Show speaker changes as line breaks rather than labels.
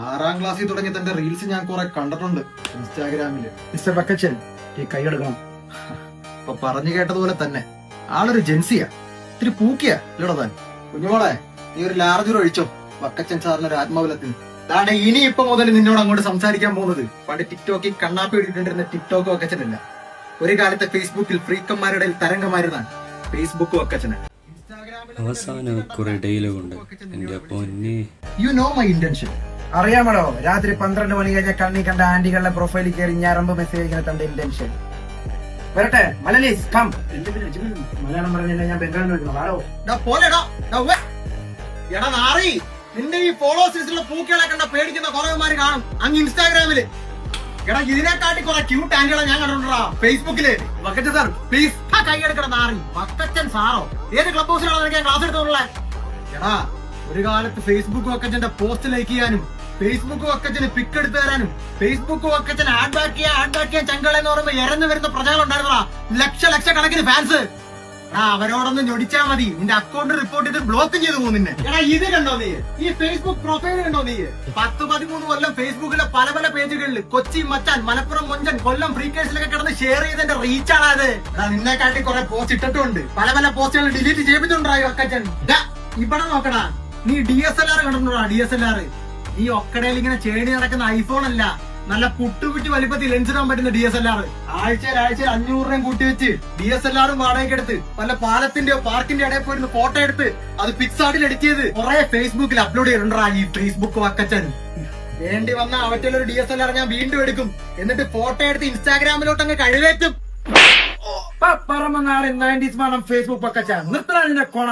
6ാം ക്ലാസ്സിൽ തുടങ്ങി തന്റെ റീൽസ് ഞാൻ കുറെ കണ്ടിട്ടുണ്ട് ഇൻസ്റ്റാഗ്രാമില്.
മിസ്റ്റർ ബക്കച്ചൻ ഈ കൈയെടുക്കണം.
ഇപ്പൊ പറഞ്ഞു കേട്ടതുപോലെ തന്നെ ആളൊരു ജെൻസിയാ, ഇത്തിരി പൂക്കിയാ ഇല്ലടോ താൻ. കുഞ്ഞുമോളെ നീ ഒരു ലാർജർ ഒഴിച്ചോ വക്കച്ചൻ സാറിന് ഒരു ആത്മബലത്തിന്. അതാണ് ഇനി ഇപ്പൊ മുതൽ നിന്നോട് അങ്ങോട്ട് സംസാരിക്കാൻ പോകുന്നത് പണ്ട് ടിക്ടോക്കിൽ കണ്ണാപ്പി ഇട്ടിട്ടിരുന്ന ടിക്ടോക്ക് വക്കച്ചനല്ല. ഒരു കാലത്തെ ഫേസ്ബുക്കിൽ ഫ്രീക്കന്മാരുടെ തരംഗമായിരുന്നാണ് ഫേസ്ബുക്ക് വക്കച്ചന്.
അവസാനം കുറെ ഡയലോഗുണ്ട് എന്റെ പൊന്നെ.
You know my intention.
അറിയാമല്ലോ, രാത്രി 12 മണി കഴിഞ്ഞ കണ്ണി കണ്ട ആന്റികളുടെ പ്രൊഫൈലിൽ കയറി ഞാറമ്പ് മെസ്സേജ് അയക്കുന്ന തന്റെ ഇന്റൻഷൻ. വരട്ടെ മലയാളീസ് കം. മലയാളം പറഞ്ഞില്ല, ഞാൻ ബംഗാളിൽ നിൽക്കുന്നു.
എടാ നാറി, നിന്റെ ഈ ഫോളോവേഴ്സിലുള്ള പൂക്കളെ കണ്ട പേടിക്കുന്ന കുറവന്മാര് കാണും അങ്ങ് ഇൻസ്റ്റാഗ്രാമില്. എടാ ഇതിനെക്കാട്ടി കുറെ ക്യൂട്ട് ആംഗിളെ ഞാൻ കണ്ടിട്ടുണ്ടാ ഫേസ്ബുക്കില്. വക്കച്ചൻ സാർ പ്ലീസ് കൈ എടുക്കണ നാറി. വക്കച്ചൻ സാറോ? ഏത് ക്ലബ് ഹൗസിലാണ് നിനക്ക് ഞാൻ ക്ലാസ് എടുത്തോളെ? എടാ ഒരു കാലത്ത് ഫേസ്ബുക്ക് വക്കച്ചന്റെ പോസ്റ്റ് ലൈക്ക് ചെയ്യാനും ഫേസ്ബുക്ക് വക്കച്ചന് പിക്ക് എടുത്തു തരാനും ഫേസ്ബുക്ക് വക്കച്ചൻ ആഡ് ബാക്ക് ചെയ്യാൻ ചങ്കളെന്ന് പറയുമ്പോ ഇറന്നു വരുന്ന പ്രജകളുണ്ടായിരുന്നടാ ലക്ഷക്കണക്കിന് ഫാൻസ്. അവരോടൊന്ന് ഞൊടിച്ചാ മതി, നിന്റെ അക്കൗണ്ട് റിപ്പോർട്ട് ചെയ്ത് ബ്ലോക്ക് ചെയ്ത് പോകും നിന്നെ. എടാ ഇത് കണ്ടോ നീ, ഈ ഫേസ്ബുക്ക് പ്രൊഫൈൽ കണ്ടോ നീ? 10-13 കൊല്ലം ഫേസ്ബുക്കിലെ പല പല പേജുകളിൽ കൊച്ചി മച്ചാൻ, മലപ്പുറം മൊഞ്ചൻ, കൊല്ലം ഫ്രീക്കേഴ്സിലൊക്കെ കിടന്ന് ഷെയർ ചെയ്തതിന്റെ റീച്ചാണ് അത്. നിന്നെ കാട്ടി കുറെ പോസ്റ്റ് ഇട്ടിട്ടുണ്ട്, പല പല പോസ്റ്റുകൾ ഡിലീറ്റ് ചെയ്യിപ്പിച്ചിട്ടുണ്ടായി ഒക്കച്ചൻ. ഇവിടെ നോക്കടാ, നീ DSLR കണ്ടിട്ടുണ്ടോ? DSLR ഈ ഒക്കടയിൽ ഇങ്ങനെ ചേടി നടക്കുന്ന ഐഫോൺ അല്ല, നല്ല പുട്ടുപിറ്റി വലിപ്പത്തിൽ ലെൻസ് ഇടാൻ പറ്റുന്ന DSLR. ആഴ്ചയിൽ 500 രൂപയും കൂട്ടിവെച്ച് DSLRും വാടകയ്ക്ക് എടുത്ത് വല്ല പാലത്തിന്റെയോ പാർക്കിന്റെ ഇടയിൽ പോയിരുന്ന് ഫോട്ടോ എടുത്ത് അത് പിക്സാർട്ടിൽ എഡിറ്റ് ചെയ്ത് കുറെ ഫേസ്ബുക്കിൽ അപ്ലോഡ് ചെയ്തിട്ടുണ്ടാ ഈ ഫേസ്ബുക്ക് വക്കച്ചൻ. വേണ്ടി വന്ന അവറ്റൊരു DSLR ഞാൻ വീണ്ടും എടുക്കും, എന്നിട്ട് ഫോട്ടോ എടുത്ത് ഇൻസ്റ്റാഗ്രാമിലോട്ട് അങ്ങ് കഴിവേറ്റും.
പറമ്പനാട് 90s ഫേസ്ബുക്ക് വക്കച്ചൻ നിർത്തണ കോണ.